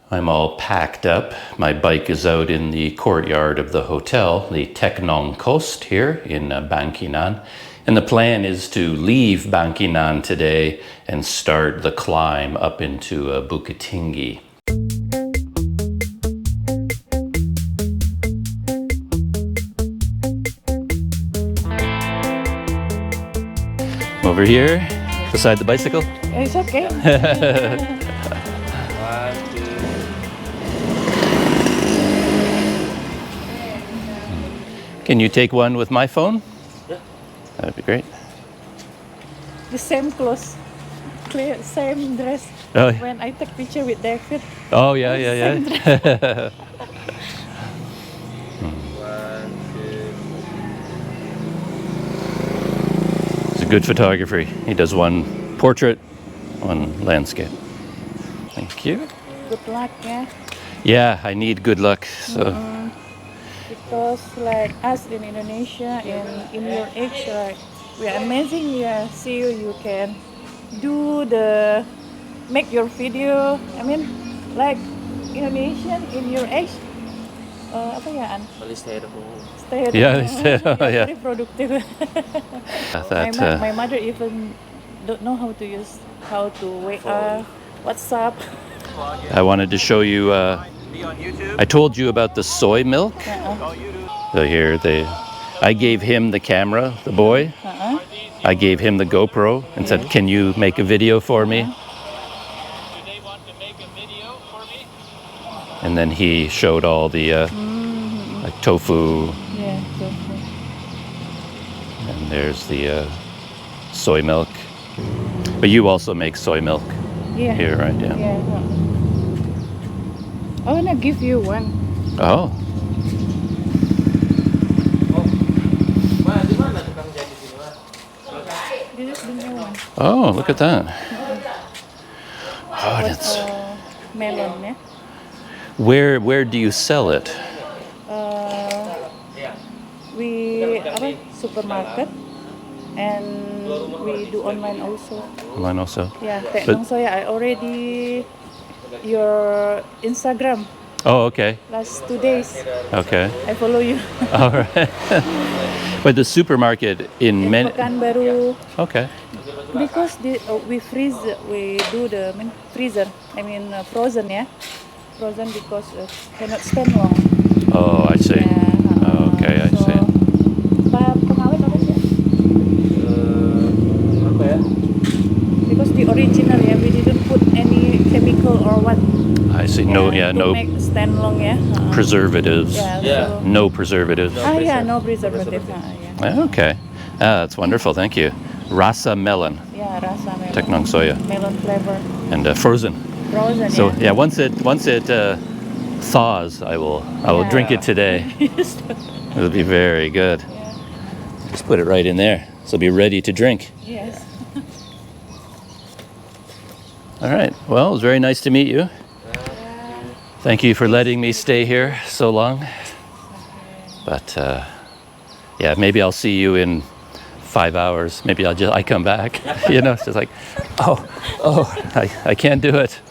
I'm all packed up. My bike is out in the courtyard of the hotel, the Teknong Coast here in Bangkinang. And the plan is to leave Bangkinang today and start the climb up into Bukit Tinggi. Over here, beside the bicycle. It's okay. Can you take one with my phone? Yeah. That'd be great. The same clothes, clear, same dress. Oh, When I take picture with David. oh yeah, yeah, yeah. He's a good photographer. He does one portrait, one landscape. Thank you. Good luck, yeah. Yeah, I need good luck. So Because like us in Indonesia and in your age, like we are amazing. Yeah, see you can do make your video. I mean, like Indonesian in your age. Apa ya, An? Stay at home. Stay at Yeah, home. they stay at home, yeah. Very productive. My mother even don't know how to WhatsApp. I wanted to show you. I told you about the soy milk. So here I gave him the camera, the boy. I gave him the GoPro and said, "Can you make a video for me?" And then he showed all the like tofu. Yeah, tofu. And there's the soy milk. But you also make soy milk here, right? Yeah. Yeah. I wanna give you one. Oh. This is the new one. Oh, look at that. Oh, that's. Melon, yeah. Where do you sell it? We supermarket and we do online also. Online also. Yeah, I already your Instagram Oh, okay. last 2 days. Okay. I follow you. All right. But the supermarket in Pekanbaru. Okay. Because we do the freezer. Frozen, yeah. Frozen because cannot stand long. Oh, I see. Yeah, Okay, I see. Pengawet apa sih? Apa ya? Because the original, yeah, we didn't put any chemical or what. I see. No, yeah, to no make stand long, yeah. preservatives. Yeah. No preservatives. No preservative. Yeah. Okay. That's wonderful. Thank you. Rasa melon, Yeah, rasa melon. Teknong soya, Melon flavor. and frozen. Frozen. So yeah. yeah, once it thaws, I will drink it today. It'll be very good. Yeah. Just put it right in there. So it'll be ready to drink. Yes. All right. Well, it was very nice to meet you. Thank you for letting me stay here so long. But yeah, maybe I'll see you in 5 hours. Maybe I come back. You know, it's just like, I can't do it.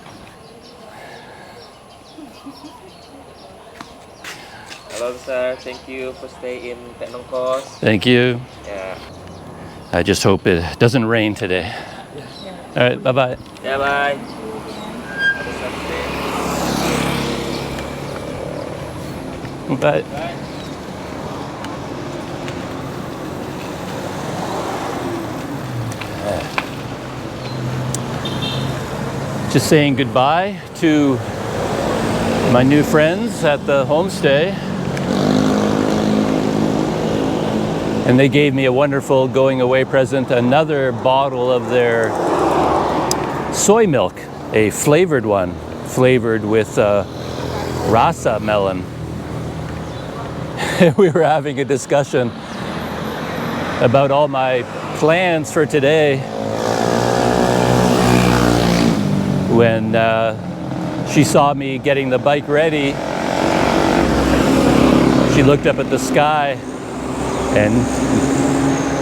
Hello, sir. Thank you for staying in Teknong Coast. Thank you. Yeah. I just hope it doesn't rain today. All right. Bye bye. Yeah, bye. Bye. Just saying goodbye to my new friends at the homestay. And they gave me a wonderful going away present, another bottle of their soy milk, a flavored one, flavored with rasa melon. We were having a discussion about all my plans for today when she saw me getting the bike ready. She looked up at the sky and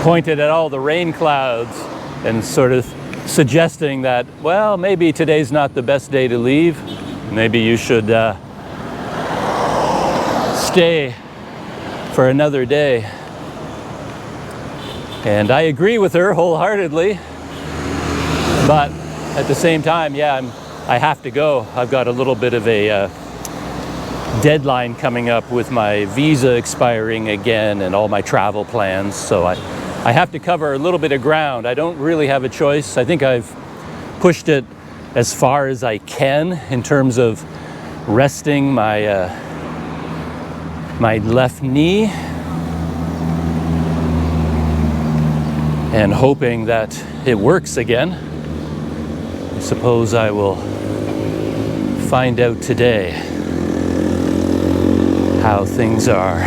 pointed at all the rain clouds and sort of suggesting that, well, maybe today's not the best day to leave. Maybe you should stay for another day. And I agree with her wholeheartedly, but at the same time, yeah, I have to go. I've got a little bit of a deadline coming up with my visa expiring again and all my travel plans, so I have to cover a little bit of ground. I don't really have a choice. I think I've pushed it as far as I can in terms of resting my my left knee and hoping that it works again. I suppose I will find out today how things are.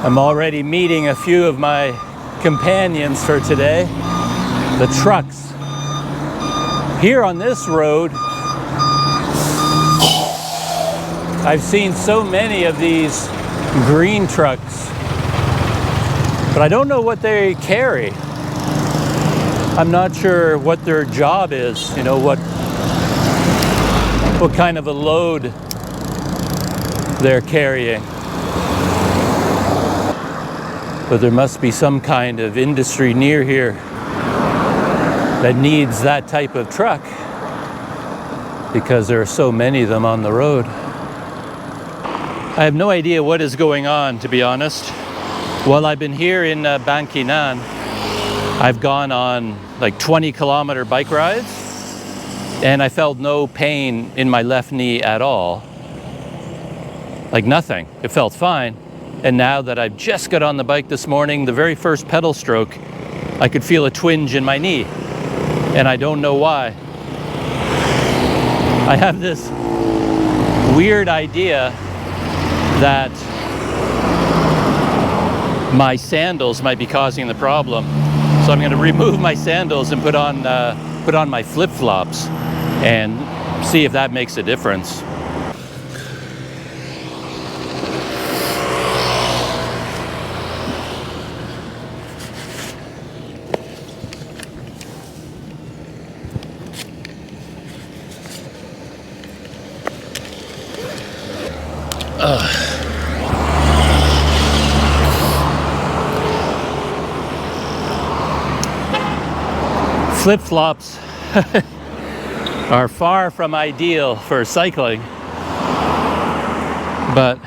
I'm already meeting a few of my companions for today, the trucks. Here on this road, I've seen so many of these green trucks, but I don't know what they carry. I'm not sure what their job is, you know, what kind of a load they're carrying. But there must be some kind of industry near here that needs that type of truck, because there are so many of them on the road. I have no idea what is going on, to be honest. While I've been here in Bangkinang, I've gone on like 20-kilometer bike rides, and I felt no pain in my left knee at all. Like nothing. It felt fine. And now that I've just got on the bike this morning, the very first pedal stroke, I could feel a twinge in my knee. And I don't know why. I have this weird idea that my sandals might be causing the problem. So I'm going to remove my sandals and put on my flip-flops and see if that makes a difference. Flip-flops are far from ideal for cycling, but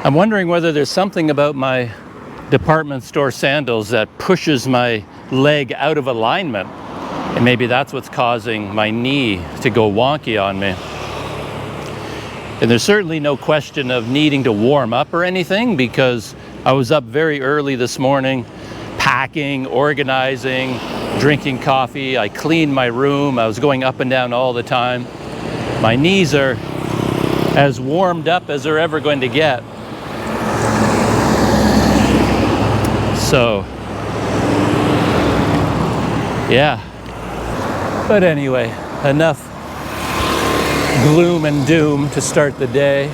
I'm wondering whether there's something about my department store sandals that pushes my leg out of alignment, and maybe that's what's causing my knee to go wonky on me. And there's certainly no question of needing to warm up or anything, because I was up very early this morning, packing, organizing, drinking coffee. I cleaned my room. I was going up and down all the time. My knees are as warmed up as they're ever going to get. So, yeah. But anyway, enough gloom and doom to start the day.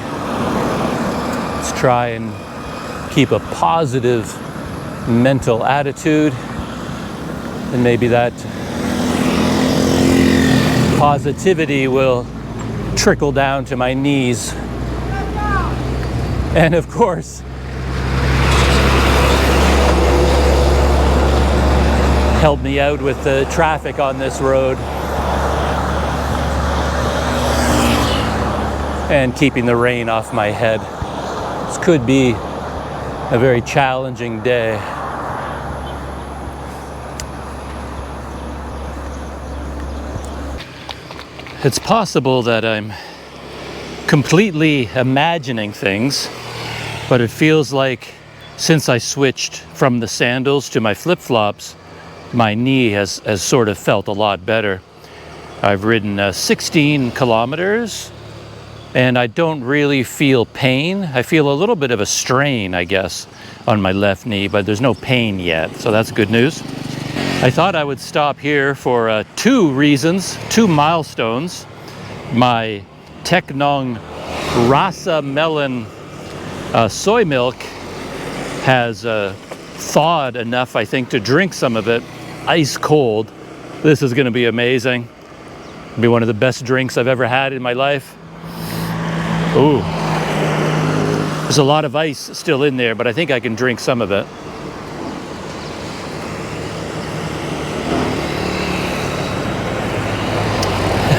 Let's try and keep a positive mental attitude, and maybe that positivity will trickle down to my knees. And of course, help me out with the traffic on this road and keeping the rain off my head. This could be a very challenging day. It's possible that I'm completely imagining things, but it feels like since I switched from the sandals to my flip-flops, my knee has sort of felt a lot better. I've ridden 16 kilometers and I don't really feel pain. I feel a little bit of a strain, I guess, on my left knee, but there's no pain yet, so that's good news. I thought I would stop here for two reasons, two milestones. My Teknong Rasa Melon soy milk has thawed enough, I think, to drink some of it ice cold. This is going to be amazing. It'll be one of the best drinks I've ever had in my life. Ooh. There's a lot of ice still in there, but I think I can drink some of it.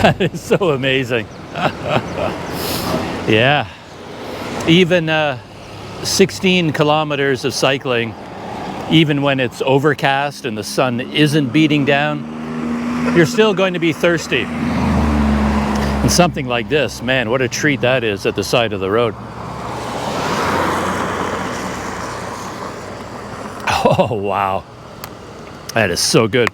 That is so amazing. Yeah. Even 16 kilometers of cycling, even when it's overcast and the sun isn't beating down, you're still going to be thirsty. And something like this, man, what a treat that is at the side of the road. Oh, wow. That is so good.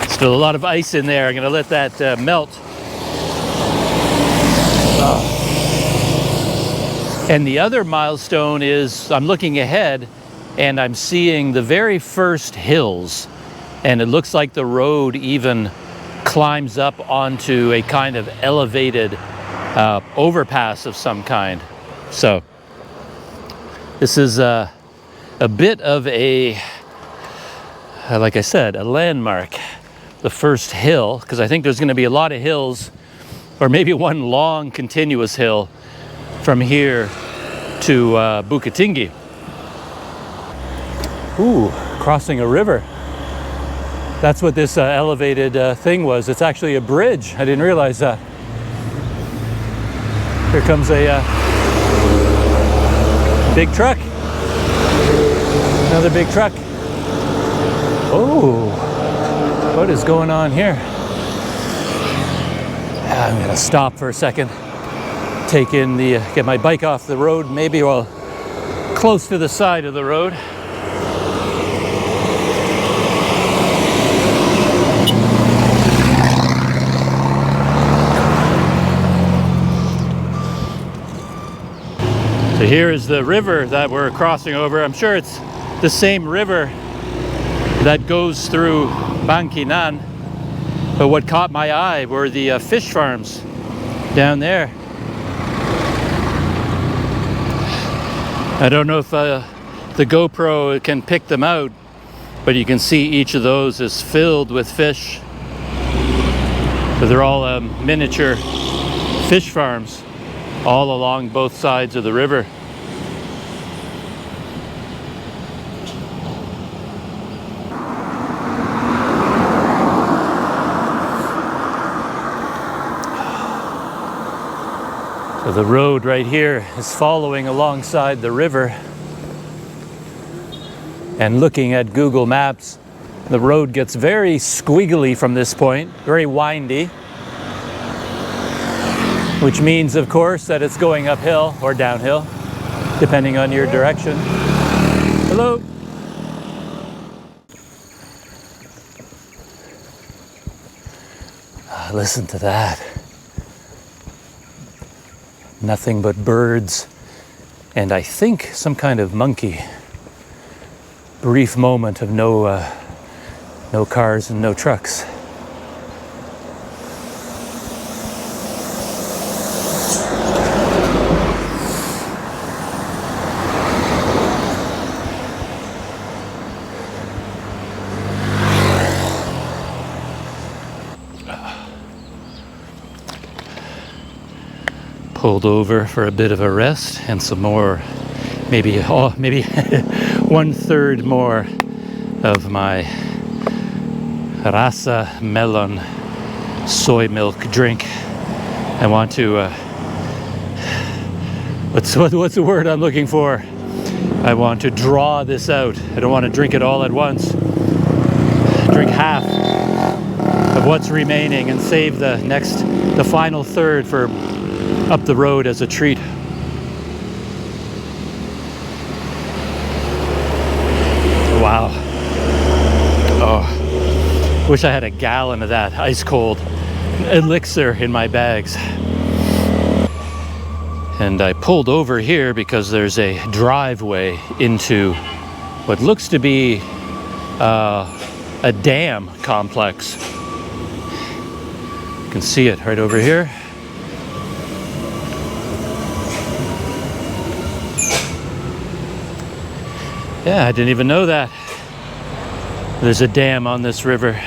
Still a lot of ice in there. I'm going to let that melt. And the other milestone is I'm looking ahead and I'm seeing the very first hills. And it looks like the road even climbs up onto a kind of elevated overpass of some kind. So this is a bit of a, like I said, a landmark. The first hill, because I think there's going to be a lot of hills, or maybe one long continuous hill from here to Bukittinggi. Ooh, crossing a river. That's what this elevated thing was. It's actually a bridge. I didn't realize that. Here comes a big truck. Another big truck. Oh, what is going on here? I'm gonna stop for a second, take in the, get my bike off the road, maybe while close to the side of the road. So here is the river that we're crossing over. I'm sure it's the same river that goes through Bangkinang. But what caught my eye were the fish farms down there. I don't know if the GoPro can pick them out, but you can see each of those is filled with fish. So they're all miniature fish farms all along both sides of the river. So the road right here is following alongside the river, and looking at Google Maps, the road gets very squiggly from this point, very windy, which means, of course, that it's going uphill or downhill, depending on your direction. Hello. Listen to that. Nothing but birds, and I think some kind of monkey. Brief moment of no cars and no trucks. Pulled over for a bit of a rest and some more, maybe 1/3 more of my Rasa Melon soy milk drink. I want to, what's the word I'm looking for? I want to draw this out. I don't want to drink it all at once. Drink half of what's remaining and save the final third for up the road as a treat. Wow. Oh, wish I had a gallon of that ice cold. elixir in my bags. And I pulled over here because there's a driveway into what looks to be a dam complex. You can see it right over here. Yeah, I didn't even know that. There's a dam on this river.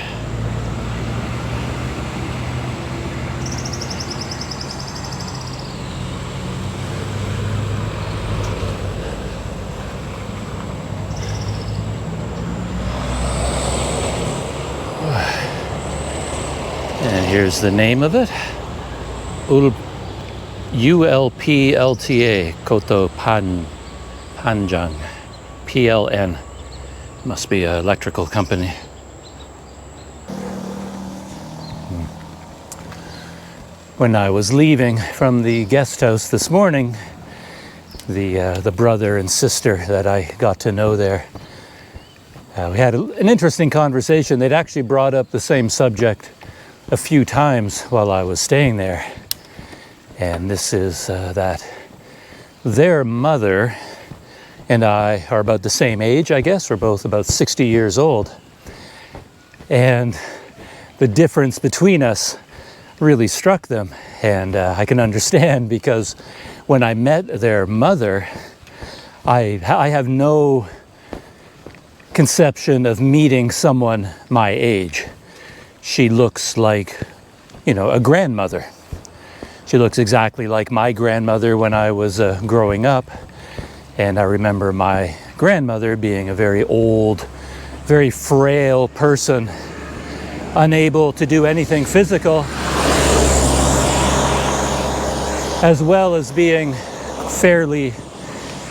And here's the name of it. ULPLTA, Koto Panjang. PLN. Must be an electrical company. When I was leaving from the guest house this morning, the brother and sister that I got to know there, we had an interesting conversation. They'd actually brought up the same subject a few times while I was staying there. And this is that their mother and I are about the same age, I guess. We're both about 60 years old. And the difference between us really struck them. And I can understand, because when I met their mother, I have no conception of meeting someone my age. She looks like, you know, a grandmother. She looks exactly like my grandmother when I was growing up. And I remember my grandmother being a very old, very frail person, unable to do anything physical, as well as being fairly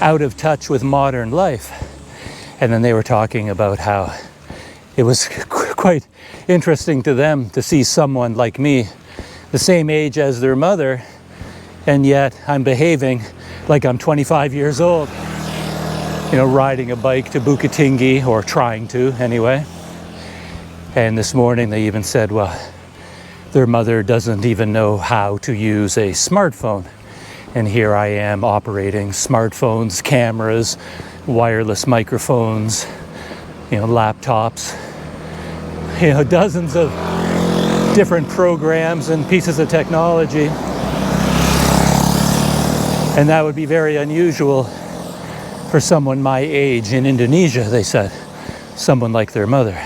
out of touch with modern life. And then they were talking about how it was quite interesting to them to see someone like me, the same age as their mother, and yet I'm behaving like I'm 25 years old, you know, riding a bike to Bukitinggi, or trying to anyway. And this morning they even said, well, their mother doesn't even know how to use a smartphone. And here I am operating smartphones, cameras, wireless microphones, you know, laptops, you know, dozens of different programs and pieces of technology. And that would be very unusual for someone my age in Indonesia, they said. Someone like their mother.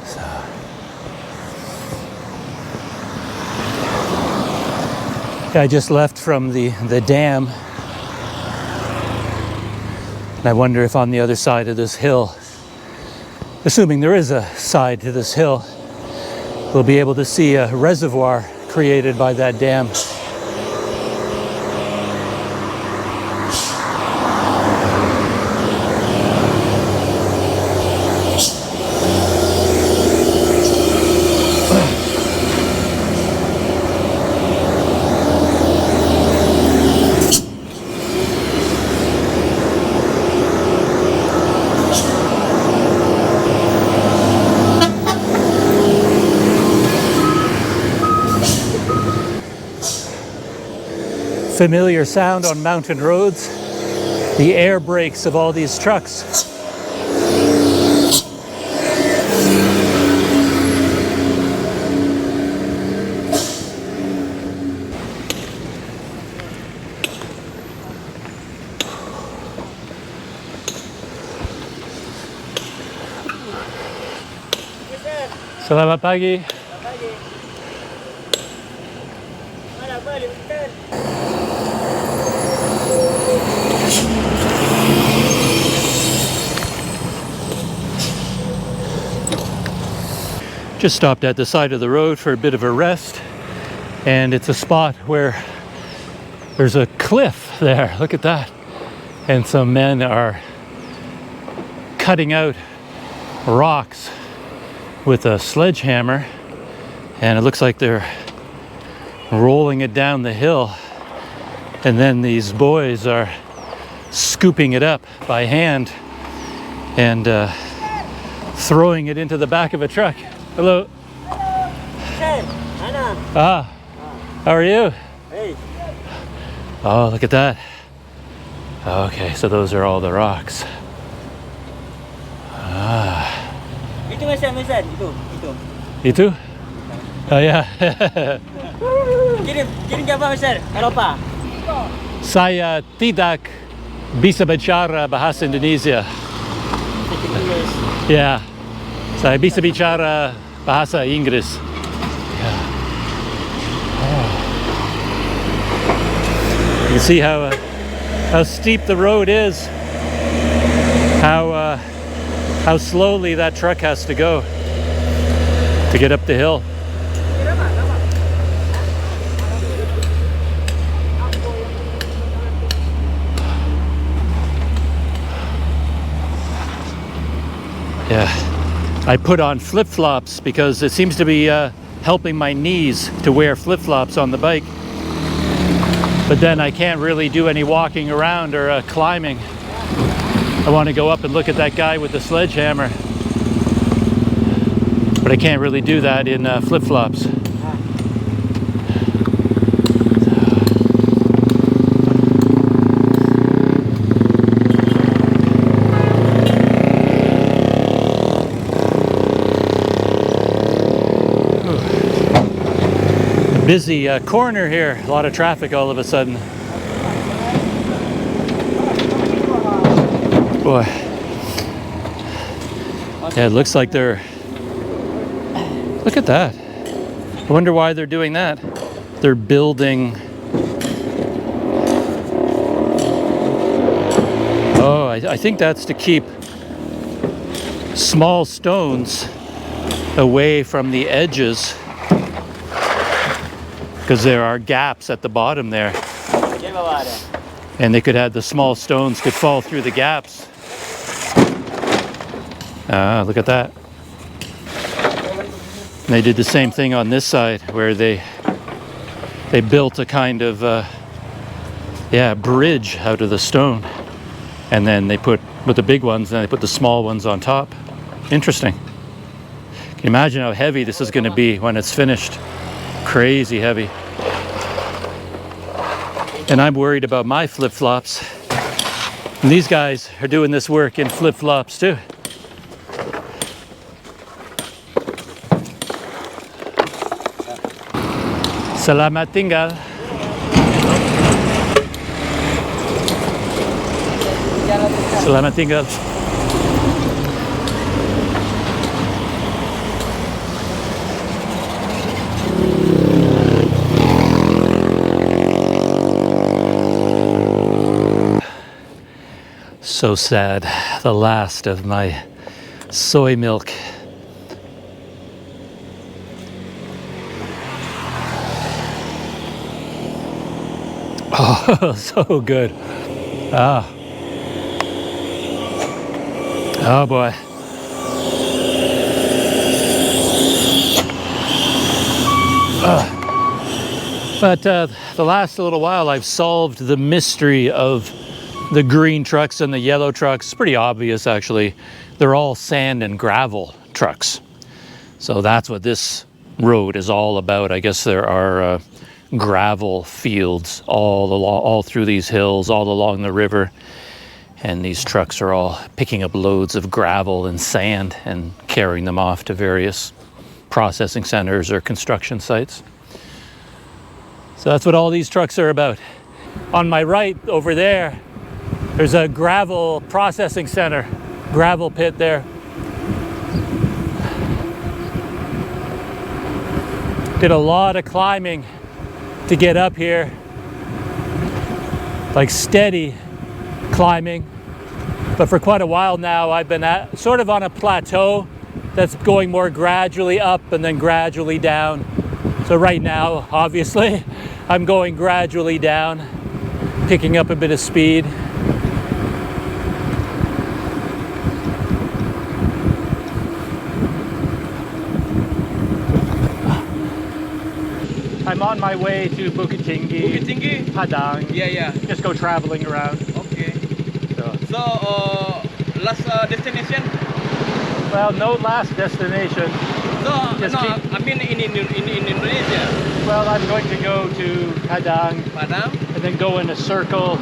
So. I just left from the dam. And I wonder if on the other side of this hill, assuming there is a side to this hill, we'll be able to see a reservoir created by that dam. Familiar sound on mountain roads, the air brakes of all these trucks. Selamat pagi. Just stopped at the side of the road for a bit of a rest, and it's a spot where there's a cliff there. Look at that. And some men are cutting out rocks with a sledgehammer, and it looks like they're rolling it down the hill, and then these boys are scooping it up by hand and throwing it into the back of a truck. Hello. Ah, how are you? Hey. Oh, look at that. Okay, so those are all the rocks. Ah. Itu Masan, itu. Itu? Oh yeah. Kirim gambar Masan. Kalau apa? Saya tidak bisa bicara bahasa Indonesia. Yeah. Saya bisa bicara bahasa Inggris. Yeah. Oh. You can see how steep the road is. How slowly that truck has to go to get up the hill. Yeah, I put on flip-flops because it seems to be helping my knees to wear flip-flops on the bike. But then I can't really do any walking around or climbing. I want to go up and look at that guy with the sledgehammer. But I can't really do that in flip-flops. Busy corner here, a lot of traffic all of a sudden. Boy. Yeah, it looks like they're... Look at that. I wonder why they're doing that. They're building... Oh, I think that's to keep small stones away from the edges, because there are gaps at the bottom there, and they could have the small stones could fall through the gaps. Ah, look at that. And they did the same thing on this side, where they built a kind of bridge out of the stone, and then they put with the big ones, and they put the small ones on top. Interesting. Can you imagine how heavy this is going to be when it's finished? Crazy heavy. And I'm worried about my flip-flops. And these guys are doing this work in flip-flops too. Selamat tinggal. Selamat tinggal. So sad, the last of my soy milk. Oh, so good. Ah. Oh boy. But the last little while I've solved the mystery of the green trucks and the yellow trucks. It's pretty obvious actually. They're all sand and gravel trucks. So that's what this road is all about. I guess there are gravel fields all through these hills, all along the river. And these trucks are all picking up loads of gravel and sand and carrying them off to various processing centers or construction sites. So that's what all these trucks are about. On my right over there, there's a gravel processing center, gravel pit there. Did a lot of climbing to get up here, like steady climbing. But for quite a while now, I've been sort of on a plateau that's going more gradually up and then gradually down. So right now, obviously, I'm going gradually down, picking up a bit of speed. I'm on my way to Bukit Tinggi. Bukit Tinggi? Padang. Yeah. Just go traveling around. Okay. So last destination? Well, no last destination. So Just no, keep- I mean in Indonesia. Well, I'm going to go to Padang Padang? and then go in a circle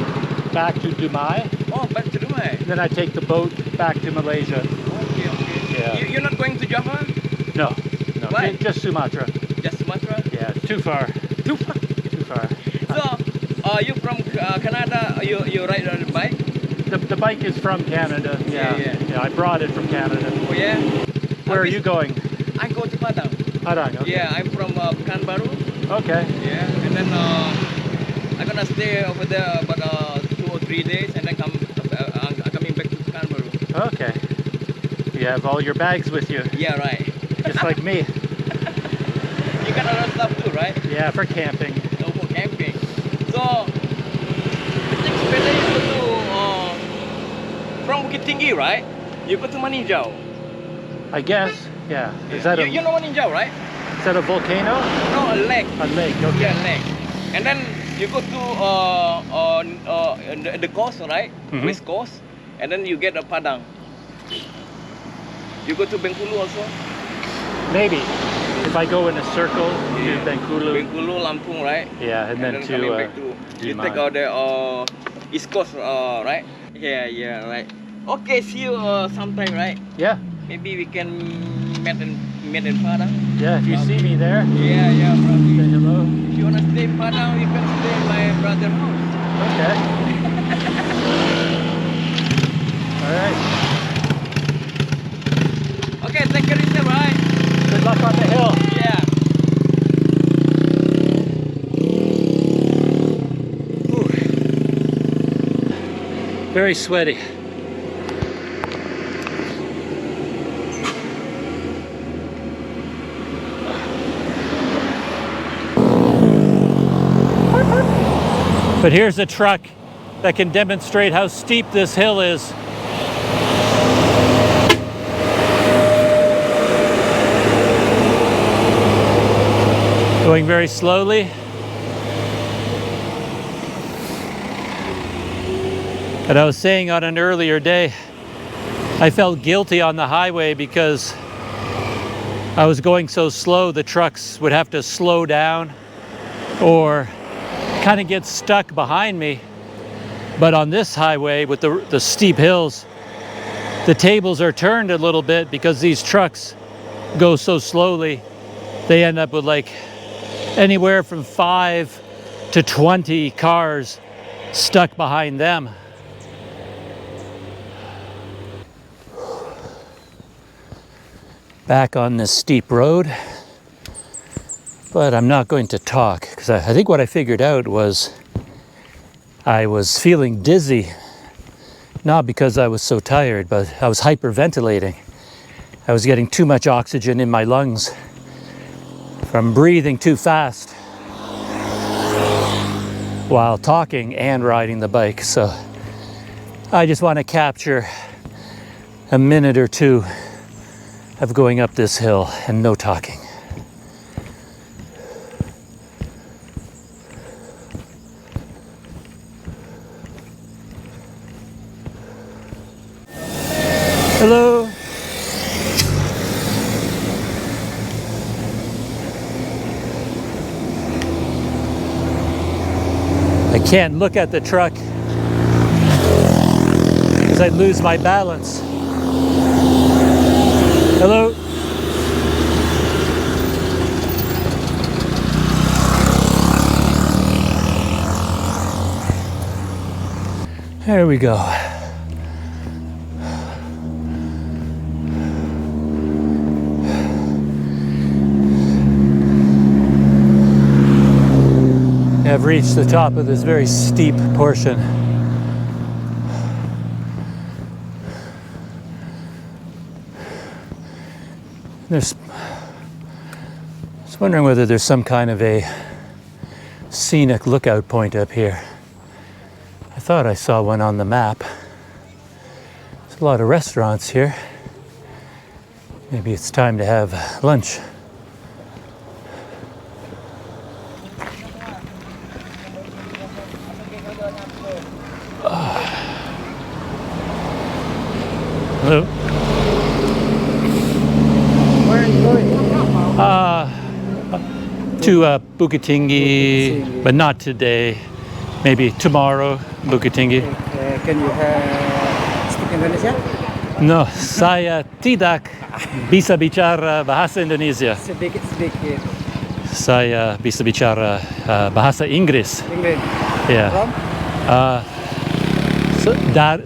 back to Dumai. Oh, back to Dubai. Then I take the boat back to Malaysia. Okay, okay. Yeah. You're not going to Java? No, no, Why? just Sumatra. Just Sumatra? Yeah, it's too far. Too far. Too far. So, you from Canada? You ride on the bike? The bike is from Canada. Yeah. Yeah, I brought it from Canada. Oh yeah. Where are you going? I go to Padang. Padang. Okay. Yeah, I'm from Pekanbaru. Okay. Yeah, and then I'm gonna stay over there about 2 or 3 days, and then I'm coming back to Pekanbaru. Okay. You have all your bags with you, Yeah, right. just like me. You got other stuff too, right? Yeah, for camping. No, for camping. So I think it's better you go to from Bukit Tinggi, right? You go to Maninjau. I guess. Yeah. Is that you know Maninjau, right? a volcano? No, a lake. A lake. Okay. Yeah, lake. And then you go to the coast, right? Mhm. West coast, and then you get a Padang. You go to Bengkulu also. Maybe if I go in a circle to Bengkulu. Bengkulu, Lampung, right? Yeah, and then coming to back to you Dumai. take out the East Coast, right? Yeah, right. Okay, see you sometime, right? Yeah. Maybe we can meet in Padang. Yeah. If you see me there, Yeah, probably. say hello. If you wanna stay in Padang, you can stay in my brother's house. Okay. All right. Okay, take care of yourself, right? Good luck on the hill. Yeah. Very sweaty. But here's a truck that can demonstrate how steep this hill is. Going very slowly. And I was saying on an earlier day, I felt guilty on the highway because I was going so slow, the trucks would have to slow down or kind of get stuck behind me. But on this highway with the steep hills, the tables are turned a little bit because these trucks go so slowly. They end up with like anywhere from 5 to 20 cars stuck behind them. Back on this steep road, but I'm not going to talk because I think what I figured out was I was feeling dizzy, not because I was so tired, but I was hyperventilating. I was getting too much oxygen in my lungs from breathing too fast while talking and riding the bike. So I just want to capture a minute or two of going up this hill and no talking. Hello. I can't look at the truck because I'd lose my balance. Hello. There we go. I've reached the top of this very steep portion. I was wondering whether there's some kind of a scenic lookout point up here. I thought I saw one on the map. There's a lot of restaurants here. Maybe it's time to have lunch. Hello. Where are you going? to Bukit Tinggi, but not today. Maybe tomorrow, Bukit Tinggi. Can you speak Indonesia? No, saya tidak bisa bicara bahasa Indonesia. Sedikit. Saya bisa bicara bahasa Inggris. English. Ya. From?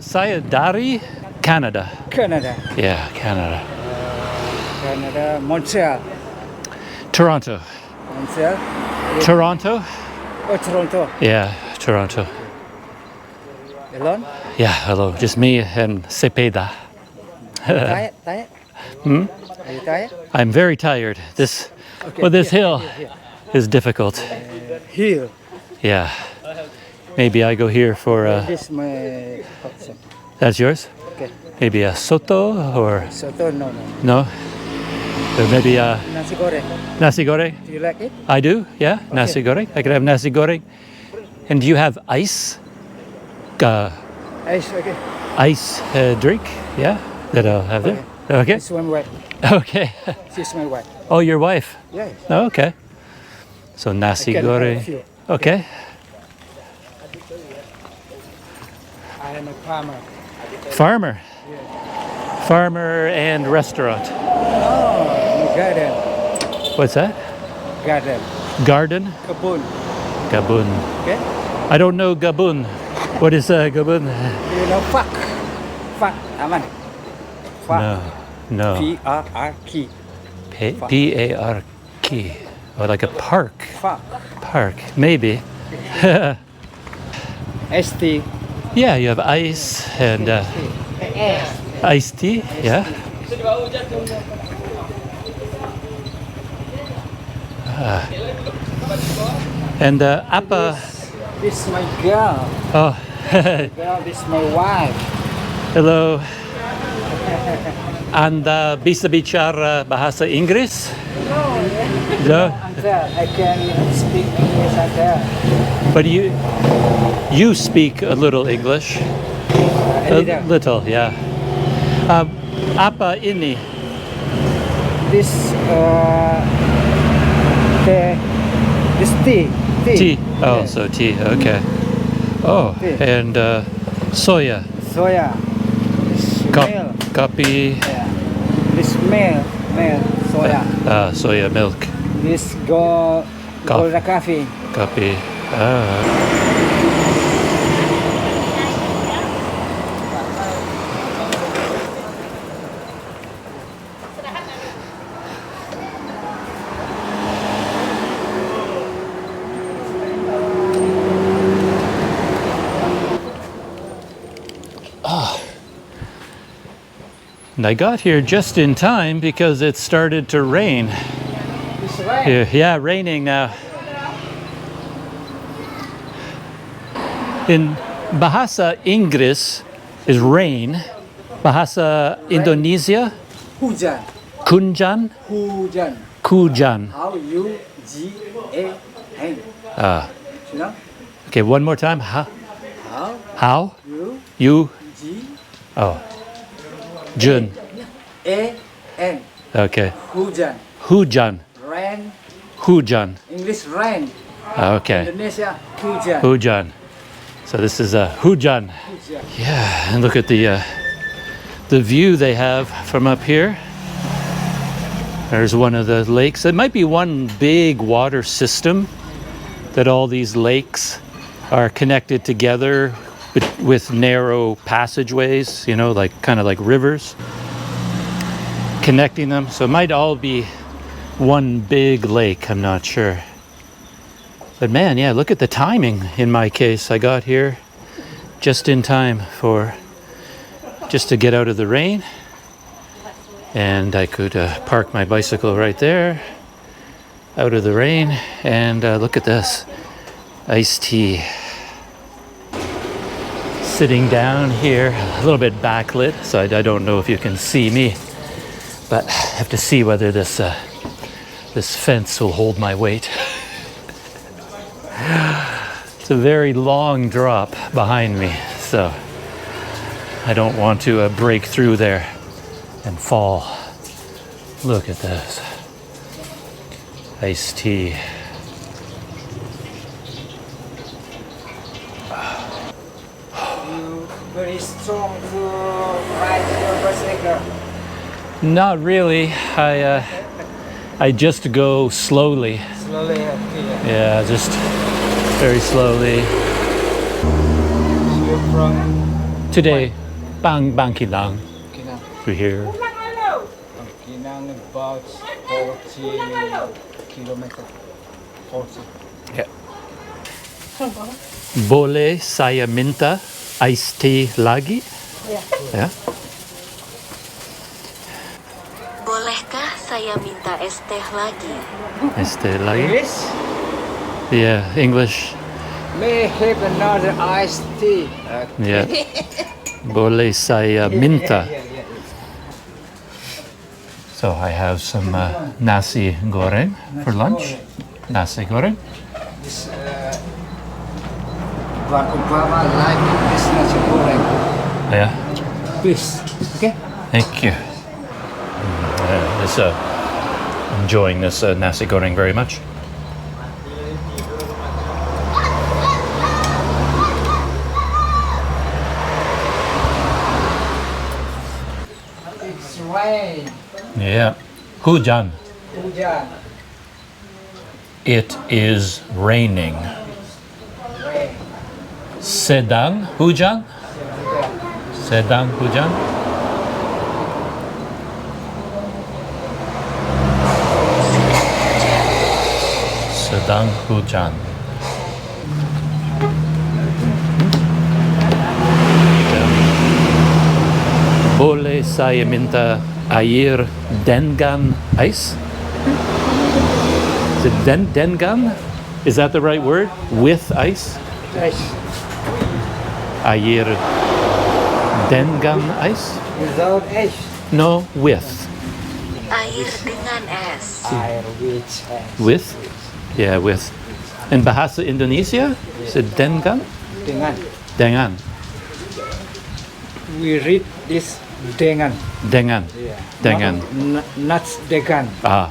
Saya dari Canada. Canada. Yeah, Canada. Canada. Montreal. Toronto. Montreal. Toronto? Oh, Toronto. Yeah, Toronto. Alone? Yeah, hello. Just me and Cepeda. Tired? Hmm? Are you tired? I'm very tired. This Okay, this here, hill is difficult. Here. Yeah. Maybe I go here for This is my option. that's yours? Okay. Maybe a soto or Soto, no. no? Or maybe Nasi goreng. nasi goreng? Do you like it? I do, yeah. Nasi goreng. I could have nasi goreng. And do you have ice? Ice, okay. Ice drink? Yeah, that I'll have there. Okay. This one white. Okay. She's my wife. Oh, your wife. Yeah. Oh, okay. So nasi can have a goreng. few. Okay. I am a farmer. Farmer. Farmer and restaurant. Oh, garden. What's that? Garden. Garden? Kebun. Gabun. Okay? I don't know Gabun. What is Gabun? You know fuck. Fuck. Aman. Fuck. No. P-R-R-K. P-A-R-K. Oh, like a park. Fuck. Park. Maybe. S-T. Yeah, you have ice and iced tea. Yeah. And apa? This is my girl. Oh, Girl, this is my wife. hello. Anda bisa bicara bahasa Inggris? No. Uncle, I can speak English, Uncle. But you speak a little English. A little. Little, yeah. Apa ini? This, this tea. Tea. Oh, Yeah. so tea. Okay. Oh, Tea. and soya. Soya. This milk. Copy. Yeah. This milk. Soya. Soya milk. This golden coffee. Copy. And I got here just in time because it started to rain. It's right. Here, yeah, raining now. In Bahasa Inggris is rain. Bahasa Indonesia, Hujan. kunjan, Hujan. kujan. How U-G-A-N. You know? Okay, one more time. How? How You? G Oh. Jun. A-N. Okay. Hujan. Hujan. Rain. Hujan. English rain. Okay. Indonesia hujan. Hujan. So this is a hujan. Hujan. Yeah, and look at the view they have from up here. There's one of the lakes. It might be one big water system that all these lakes are connected together with narrow passageways, you know, like kind of like rivers connecting them. So it might all be one big lake, I'm not sure. But man, yeah, look at the timing in my case. I got here just in time just to get out of the rain. And I could park my bicycle right there, out of the rain. And look at this, iced tea. Sitting down here, a little bit backlit, so I don't know if you can see me. But I have to see whether this fence will hold my weight. It's a very long drop behind me, so I don't want to break through there and fall. Look at this. Iced tea. Not really. I just go slowly. Slowly, Yeah, just very slowly. You're from Today, Bangkinang. Kinang. We're here. Kinang about 40 kilometers. 40. Yeah. Boleh saya minta iced tea lagi? Ya. Bolehkah saya minta es teh lagi? Es teh lagi? Yes. Yeah, English. May I have another iced tea? Yeah. Boleh saya minta. So I have some nasi goreng for lunch. Nasi goreng. This Barack Obama like this nasi goreng. Yeah. Please. Okay. Thank you. Enjoying this nasi goreng very much. It's rain. Yeah. Hujan. Hujan. It is raining. Rain. Sedang hujan? Sedang hujan? Sedang hujan. Boleh saya minta air dengan ais? Is it dengan? Is that the right word? With ice? Yes. Air dengan ais? Without ice. No, with. Air dengan es. Air with ice. With? Yeah, with. In bahasa Indonesia, is it dengan? Dengan. Dengan. We read this dengan. Dengan. Yeah. Dengan. Not dengan. Ah.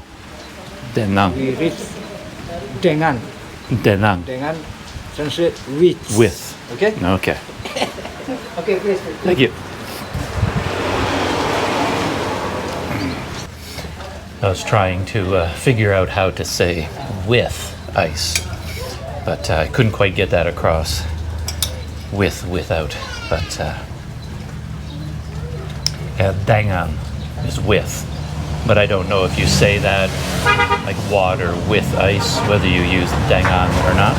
Dengan. We read dengan. Dengan. Dengan translate with. With. Okay? Okay. Okay, please. Thank you. I was trying to figure out how to say with ice, but I couldn't quite get that across. Without, but dengan is with, but I don't know if you say that like water with ice, whether you use dengan or not.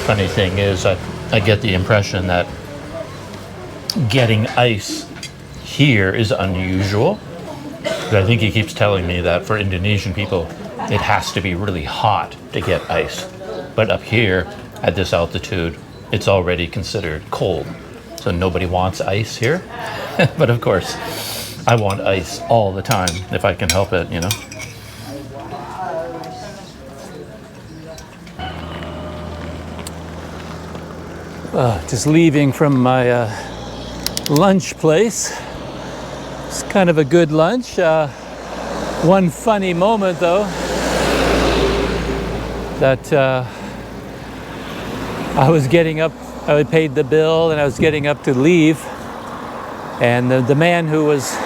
Funny thing is, I get the impression that getting ice here is unusual. But I think he keeps telling me that for Indonesian people, it has to be really hot to get ice. But up here, at this altitude, it's already considered cold. So nobody wants ice here. But of course, I want ice all the time if I can help it, you know. Just leaving from my lunch place. It's kind of a good lunch. One funny moment though, that I was getting up, I paid the bill and I was getting up to leave, and the man who was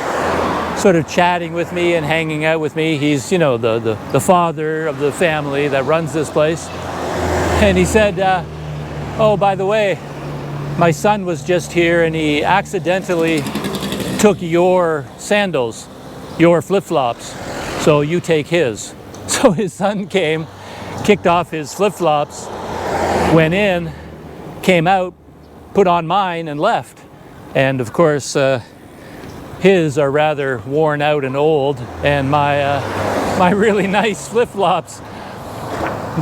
sort of chatting with me and hanging out with me, he's, you know, the father of the family that runs this place, and he said, oh, by the way, my son was just here and he accidentally took your sandals, your flip-flops, so you take his. So his son came, kicked off his flip-flops, went in, came out, put on mine and left. And of course, his are rather worn out and old, and my really nice flip-flops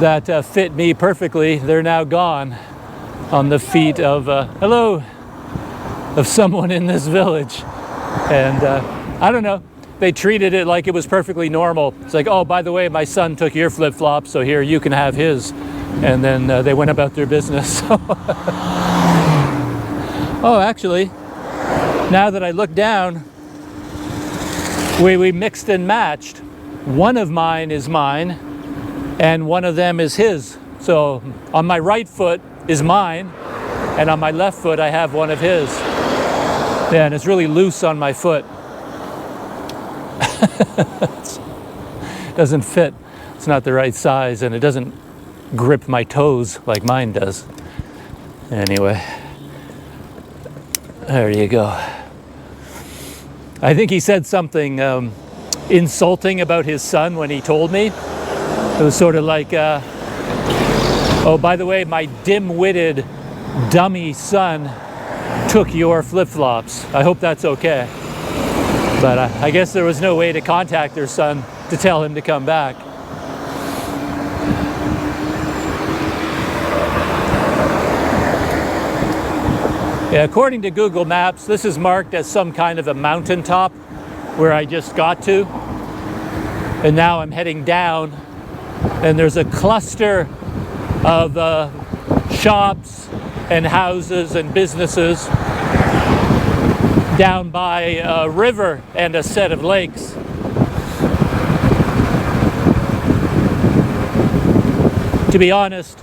that fit me perfectly, they're now gone on the feet of, hello, of someone in this village. And I don't know, they treated it like it was perfectly normal. It's like, oh, by the way, my son took your flip-flops, so here, you can have his. And then they went about their business. Oh, actually, now that I look down, we mixed and matched. One of mine is mine, and one of them is his. So on my right foot is mine, and on my left foot I have one of his. Yeah, and it's really loose on my foot. Doesn't fit. It's not the right size, and it doesn't grip my toes like mine does. Anyway, there you go. I think he said something insulting about his son when he told me. It was sort of like, oh, by the way, my dim-witted, dummy son took your flip-flops. I hope that's okay. But I guess there was no way to contact their son to tell him to come back. Yeah, according to Google Maps, this is marked as some kind of a mountaintop where I just got to. And now I'm heading down, and there's a cluster of shops and houses and businesses down by a river and a set of lakes. To be honest,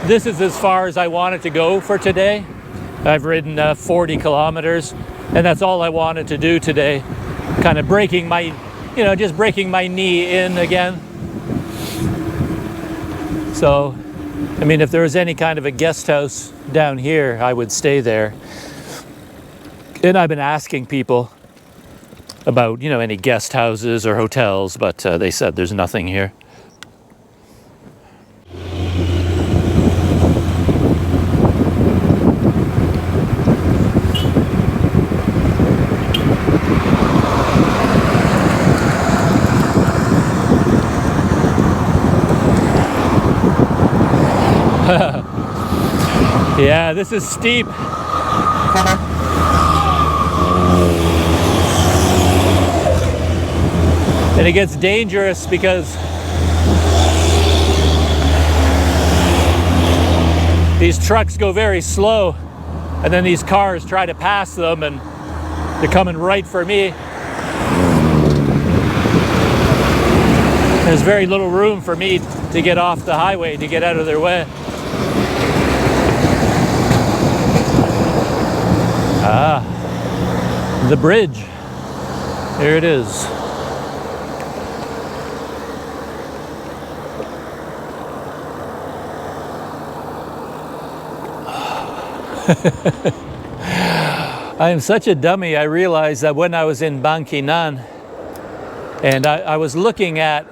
this is as far as I wanted to go for today. I've ridden 40 kilometers, and that's all I wanted to do today. Kind of breaking my, just breaking my knee in again. So, I mean, if there was any kind of a guest house down here, I would stay there. And I've been asking people about, any guest houses or hotels, but they said there's nothing here. Yeah, this is steep. And it gets dangerous because these trucks go very slow, and then these cars try to pass them, and they're coming right for me. There's very little room for me to get off the highway, to get out of their way. Ah, the bridge. Here it is. I am such a dummy. I realized that when I was in Bangkinang and I was looking at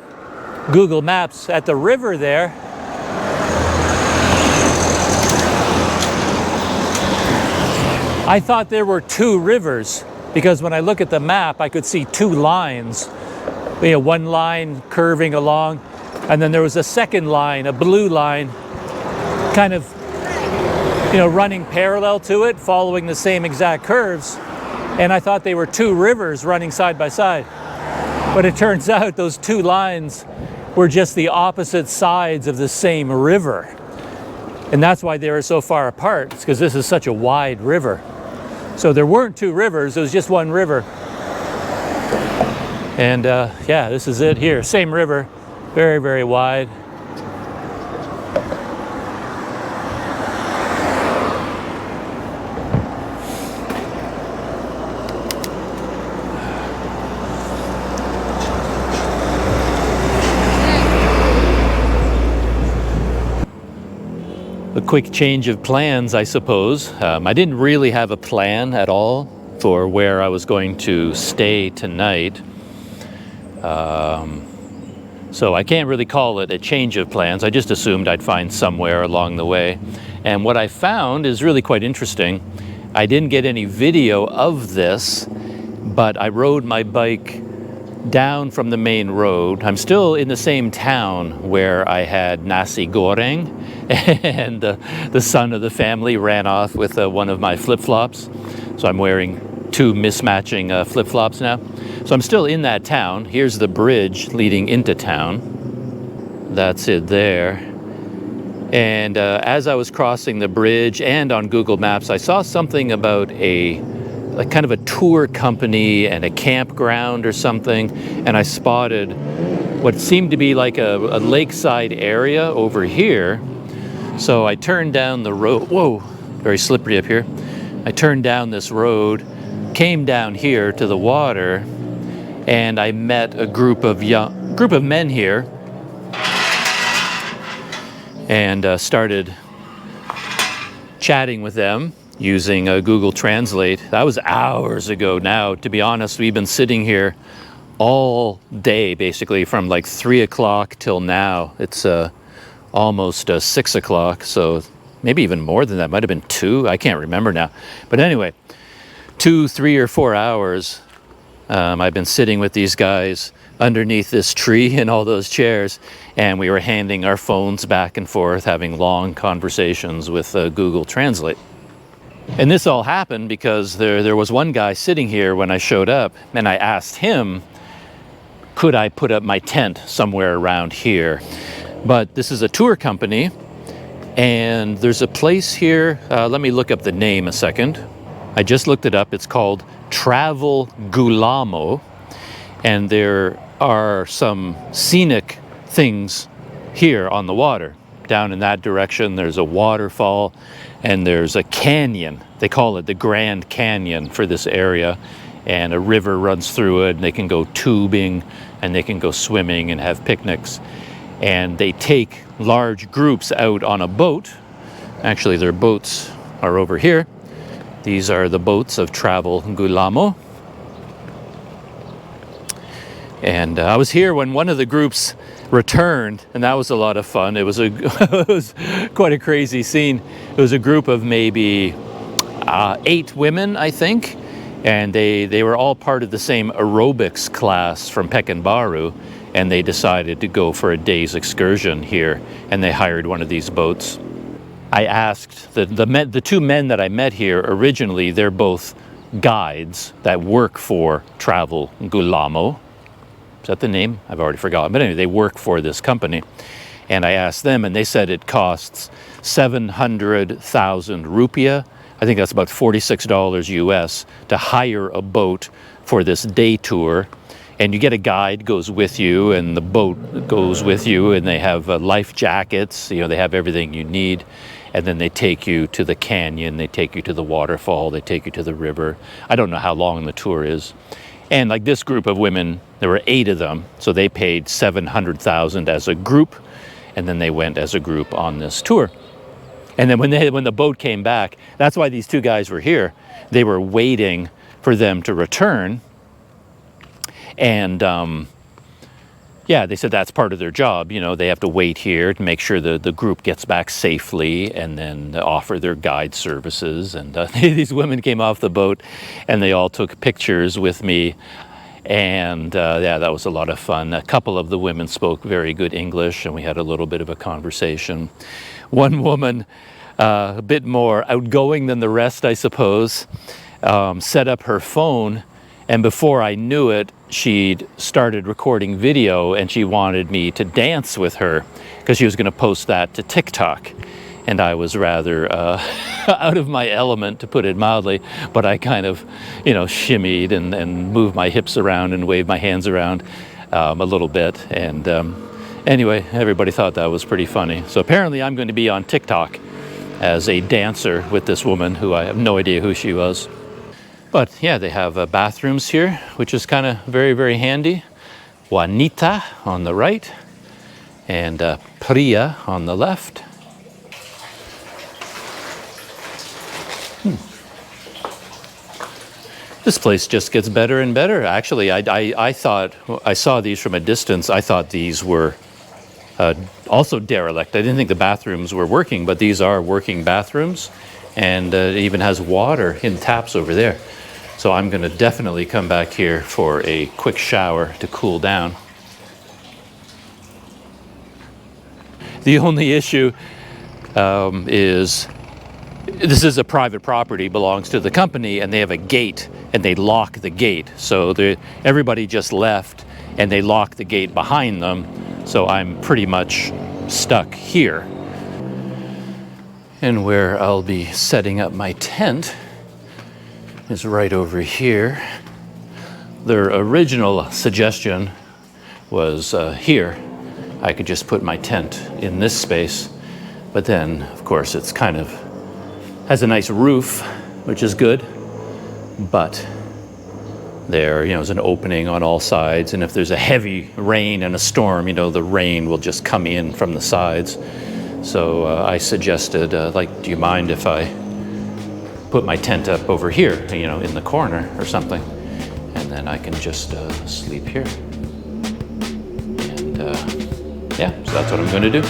Google Maps at the river there, I thought there were two rivers, because when I look at the map I could see two lines. One line curving along, and then there was a second line, a blue line, kind of running parallel to it, following the same exact curves. And I thought they were two rivers running side by side. But it turns out those two lines were just the opposite sides of the same river. And that's why they were so far apart. It's because this is such a wide river. So there weren't two rivers, it was just one river. And yeah, this is it here. Same river, very, very wide. A quick change of plans, I suppose. I didn't really have a plan at all for where I was going to stay tonight. So I can't really call it a change of plans. I just assumed I'd find somewhere along the way. And what I found is really quite interesting. I didn't get any video of this, but I rode my bike down from the main road. I'm still in the same town where I had nasi goreng, and the son of the family ran off with one of my flip-flops. So I'm wearing two mismatching flip-flops now. So I'm still in that town. Here's the bridge leading into town. That's it there. And as I was crossing the bridge and on Google Maps, I saw something about like kind of a tour company and a campground or something, and I spotted what seemed to be like a lakeside area over here. So I turned down the road. Whoa, very slippery up here. I turned down this road, came down here to the water, and I met a group of men here, and started chatting with them using Google Translate. That was hours ago now. To be honest, we've been sitting here all day, basically from like 3 o'clock till now. It's almost 6 o'clock, so maybe even more than that. Might have been 2. I can't remember now. But anyway, 2, 3, or 4 hours I've been sitting with these guys underneath this tree and all those chairs, and we were handing our phones back and forth, having long conversations with Google Translate. And this all happened because there was one guy sitting here when I showed up, and I asked him, could I put up my tent somewhere around here? But this is a tour company, and there's a place here. Let me look up the name a second. I just looked it up. It's called Travel Gulamo, and there are some scenic things here on the water. Down in that direction, there's a waterfall, and there's a canyon. They call it the Grand Canyon for this area, and a river runs through it, and they can go tubing, and they can go swimming and have picnics. And they take large groups out on a boat. Actually, their boats are over here. These are the boats of Travel Gulamo. And I was here when one of the groups returned, and that was a lot of fun. It was it was quite a crazy scene. It was a group of maybe 8 women, I think, and they were all part of the same aerobics class from Pekanbaru, and they decided to go for a day's excursion here, and they hired one of these boats. I asked the 2 men that I met here originally. They're both guides that work for Travel Gulamo. Is that the name? I've already forgotten. But anyway, they work for this company. And I asked them, and they said it costs 700,000 rupiah. I think that's about $46 US to hire a boat for this day tour. And you get a guide goes with you, and the boat goes with you, and they have life jackets. You know, they have everything you need. And then they take you to the canyon, they take you to the waterfall, they take you to the river. I don't know how long the tour is. And like this group of women, there were 8 of them, so they paid 700,000 as a group, and then they went as a group on this tour. And then when the boat came back, that's why these 2 guys were here. They were waiting for them to return, and yeah, they said that's part of their job. You know, they have to wait here to make sure the group gets back safely, and then offer their guide services. And these women came off the boat, and they all took pictures with me. And yeah, that was a lot of fun. A couple of the women spoke very good English, and we had a little bit of a conversation. One woman, a bit more outgoing than the rest, I suppose, set up her phone, and before I knew it, she'd started recording video, and she wanted me to dance with her because she was going to post that to TikTok. And I was rather out of my element, to put it mildly, but I kind of, you know, shimmied and moved my hips around and waved my hands around a little bit. And anyway, everybody thought that was pretty funny. So apparently I'm going to be on TikTok as a dancer with this woman who I have no idea who she was. But yeah, they have bathrooms here, which is kind of very, very handy. Wanita on the right, and Pria on the left. This place just gets better and better. Actually, I thought, I saw these from a distance, I thought these were also derelict. I didn't think the bathrooms were working, but these are working bathrooms, and it even has water in taps over there. So I'm going to definitely come back here for a quick shower to cool down. The only issue is this is a private property, belongs to the company, and they have a gate, and they lock the gate. So everybody just left, and they lock the gate behind them. So I'm pretty much stuck here. And where I'll be setting up my tent is right over here. Their original suggestion was here. I could just put my tent in this space, but then, of course, it's kind of has a nice roof, which is good, but there, is an opening on all sides, and if there's a heavy rain and a storm, the rain will just come in from the sides. So I suggested, do you mind if I put my tent up over here, in the corner or something, and then I can just sleep here. And yeah, so that's what I'm going to do.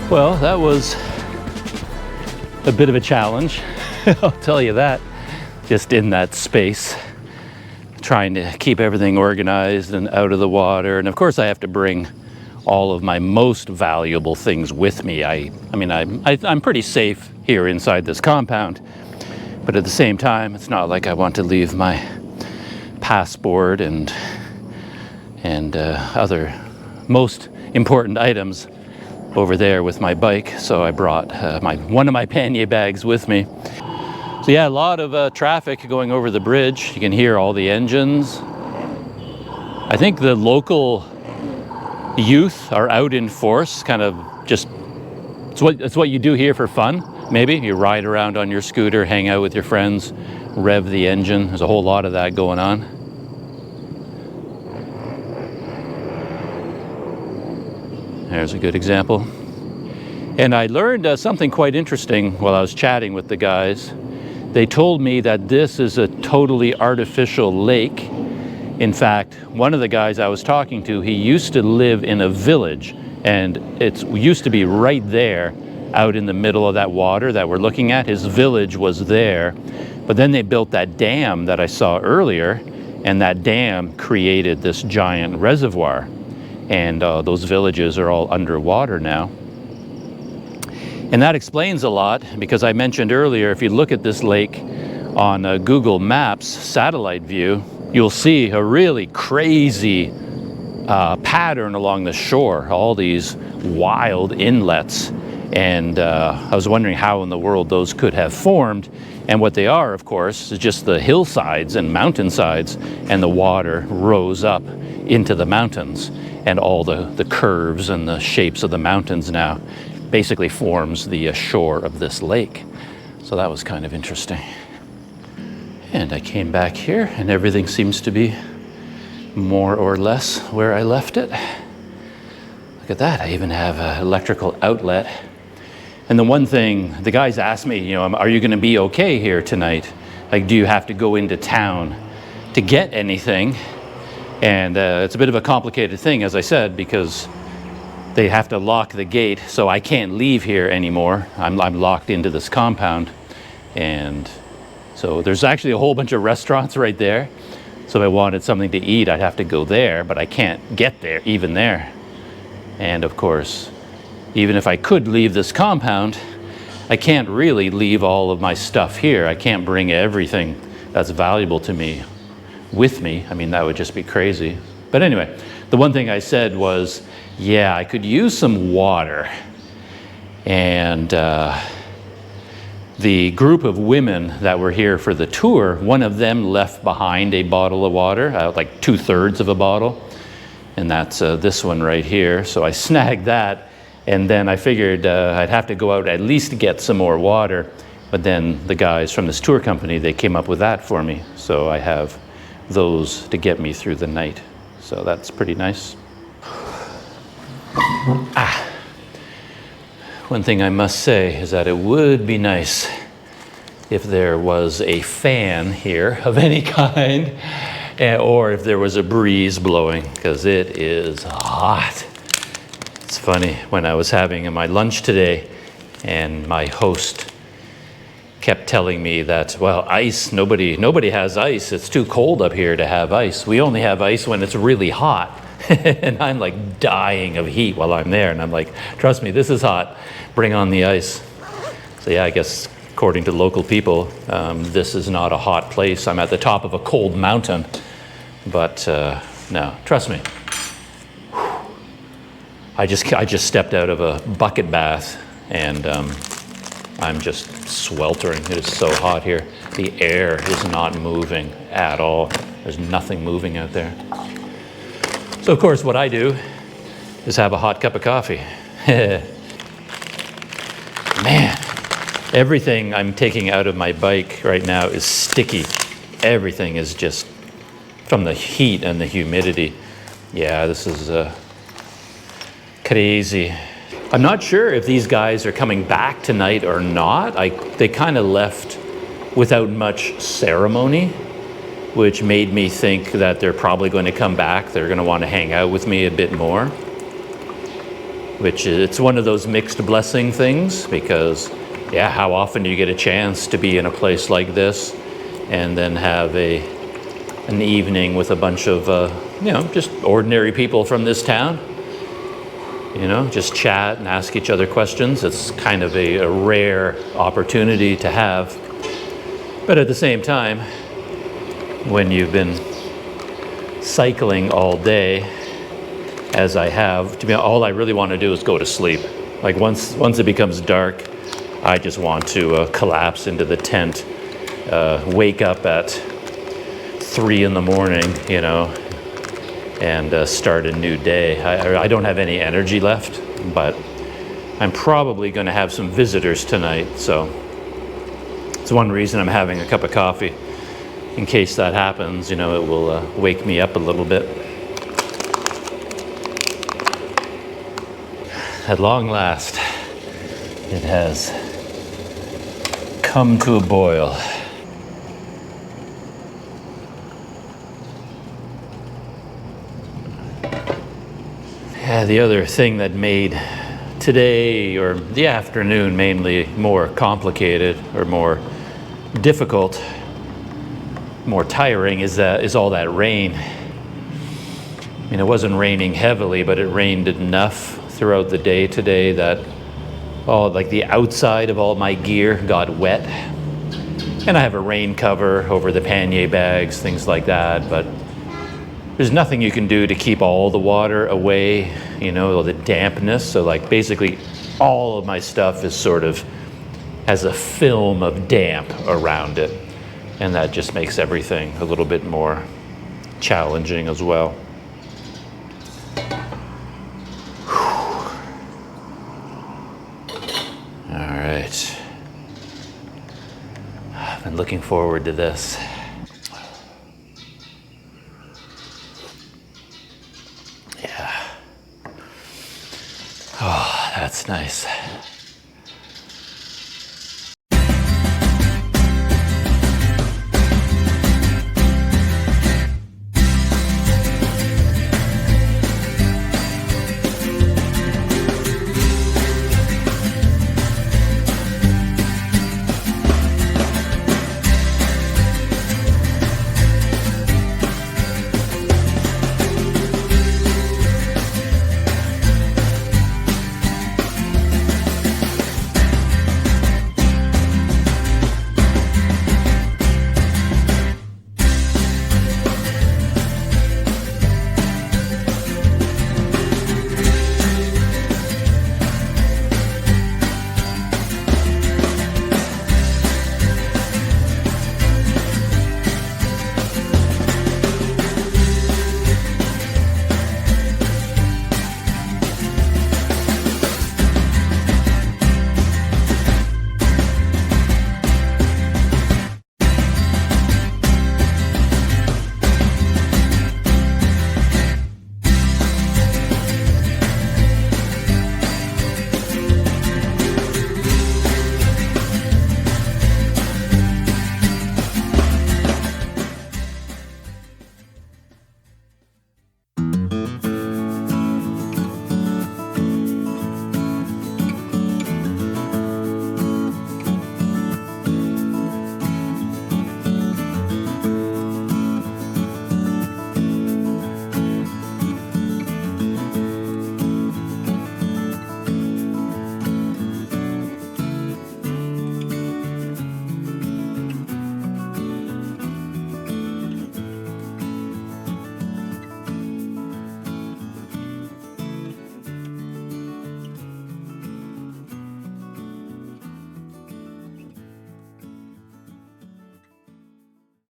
Well, that was a bit of a challenge, I'll tell you that, just in that space, trying to keep everything organized and out of the water. And of course I have to bring all of my most valuable things with me. I'm pretty safe here inside this compound, but at the same time, it's not like I want to leave my passport and other most important items over there with my bike, so I brought one of my pannier bags with me. So yeah, a lot of traffic going over the bridge. You can hear all the engines. I think the local youth are out in force, kind of just, it's what you do here for fun, maybe. You ride around on your scooter, hang out with your friends, rev the engine. There's a whole lot of that going on. There's a good example. And I learned something quite interesting while I was chatting with the guys. They told me that this is a totally artificial lake. In fact, one of the guys I was talking to, he used to live in a village, and it used to be right there out in the middle of that water that we're looking at. His village was there, but then they built that dam that I saw earlier, and that dam created this giant reservoir. And those villages are all underwater now. And that explains a lot, because I mentioned earlier, if you look at this lake on Google Maps satellite view, you'll see a really crazy pattern along the shore, all these wild inlets. And I was wondering how in the world those could have formed. And what they are, of course, is just the hillsides and mountainsides, and the water rose up into the mountains. And all the curves and the shapes of the mountains now basically forms the shore of this lake. So that was kind of interesting. And I came back here, and everything seems to be more or less where I left it. Look at that, I even have an electrical outlet. And the one thing, the guys asked me, are you gonna be okay here tonight? Like, do you have to go into town to get anything? And it's a bit of a complicated thing, as I said, because they have to lock the gate, so I can't leave here anymore. I'm locked into this compound. And so there's actually a whole bunch of restaurants right there. So if I wanted something to eat, I'd have to go there, but I can't get there, even there. And of course, even if I could leave this compound, I can't really leave all of my stuff here. I can't bring everything that's valuable to me with me. That would just be crazy. But anyway, the one thing I said was, yeah, I could use some water. And the group of women that were here for the tour, one of them left behind a bottle of water, like 2/3 of a bottle. And that's this one right here. So I snagged that, and then I figured I'd have to go out at least to get some more water. But then the guys from this tour company, they came up with that for me. So I have those to get me through the night. So that's pretty nice. One thing I must say is that it would be nice if there was a fan here of any kind, or if there was a breeze blowing, because it is hot. It's funny when I was having my lunch today, and my host kept telling me that, well, ice, nobody has ice. It's too cold up here to have ice. We only have ice when it's really hot. And I'm like dying of heat while I'm there. And I'm like, trust me, this is hot. Bring on the ice. So yeah, I guess according to local people, this is not a hot place. I'm at the top of a cold mountain. But no, trust me. I just stepped out of a bucket bath, and I'm just sweltering. It is so hot here. The air is not moving at all. There's nothing moving out there. So of course what I do is have a hot cup of coffee. Man, everything I'm taking out of my bike right now is sticky. Everything is just from the heat and the humidity. Yeah, this is crazy. I'm not sure if these guys are coming back tonight or not. They kind of left without much ceremony, which made me think that they're probably going to come back. They're going to want to hang out with me a bit more, which it's one of those mixed blessing things, because yeah, how often do you get a chance to be in a place like this and then have an evening with a bunch of just ordinary people from this town? Just chat and ask each other questions. It's kind of a rare opportunity to have. But at the same time, when you've been cycling all day, as I have, all I really want to do is go to sleep. Like once it becomes dark, I just want to collapse into the tent, wake up at 3 in the morning, and start a new day. I don't have any energy left, but I'm probably going to have some visitors tonight, so it's one reason I'm having a cup of coffee. In case that happens, it will wake me up a little bit. At long last, it has come to a boil. Yeah, the other thing that made today, or the afternoon mainly, more complicated or more difficult, more tiring is all that rain. It wasn't raining heavily, but it rained enough throughout the day today that like the outside of all my gear got wet. And I have a rain cover over the pannier bags, things like that, but there's nothing you can do to keep all the water away, or the dampness. So like basically all of my stuff is sort of has a film of damp around it. And that just makes everything a little bit more challenging as well. All right. I've been looking forward to this. Yeah. Oh, that's nice.